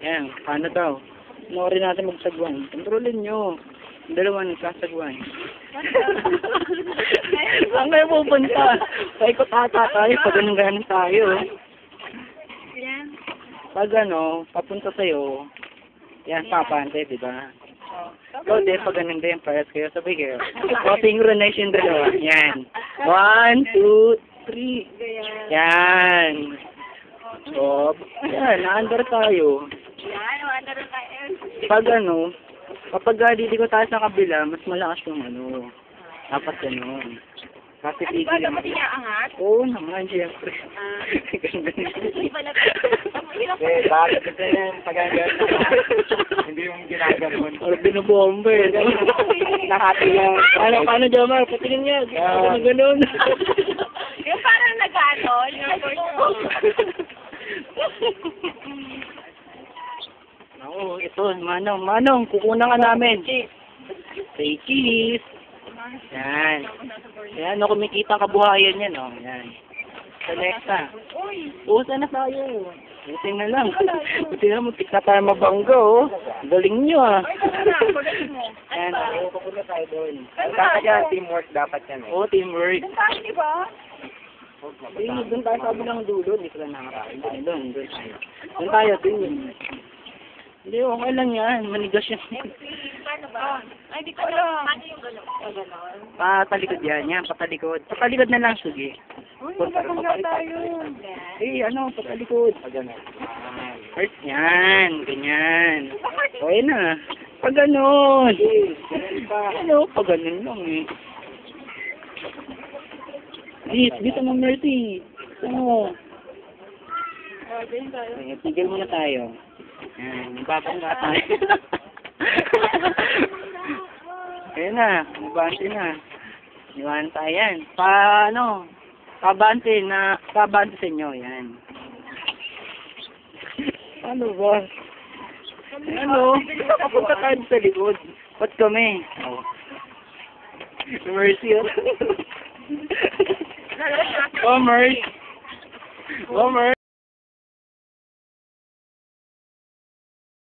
Yan, paano daw? Panoorin natin magsagwan. Kontrolin nyo. Ang dalawa nagsasagwan. Saan kayo pupunta? Paikot ata tayo. Pag ganun tayo. Yan. Pag papunta sa'yo, yan, papante, di ba? So, pag ganun din, parehas kayo, sabay kayo. O, synchronize yung dalawa. Yan. 1, 2, 3. Yan. So, yan, na-under tayo. Yan, wala rin tayo. Pag kapag didiko tayo sa kabila, mas malakas yung dapat ganun. Kasi Ano ba, dapat inaangat? Oo naman, siyempre. Ganda bakit ito yan? Pagagawa hindi yung ginaganon. Or binubomba eh. Nakati na. Paano, Jomar? Patingin niya. Paano ganun? Yung parang nag-ano, Oo, ito, Manong, kukunan ka namin. Say cheese. Yan. Yan, kumikita ang kabuhayan yan, Yan. Sa next Oo, sana tayo. Buti na lang. Buti na, muntik na tayo mabangga, Galing nyo, Yan, pupunta tayo doon. Kaya teamwork dapat yan eh. Oo, teamwork. di ba? Doon tayo sa bilang dulo, hindi sila nakakain. Doon tayo. Doon tayo, doon. Hindi, okay lang yan. Manigas yan. Paano ba? Ay, di ko alam. Paano yung gano'n? Gano'n? Patalikod yan. Patalikod. Patalikod na lang, sige. Uy, magkakangga tayo. Patalikod. Pagano. First, yan. Ganyan. O, yun na. Pag ganon. Pag ganon lang eh. Dito mo, Mercy. Tigil muna tayo. Yan, babangga tayo. Ayun na, mabante na. Iwan tayo yan. Pabante sa inyo, yan. Ano ba? Papunta tayo sa likod. Ba't kami? Mercy, Oh, Mercy.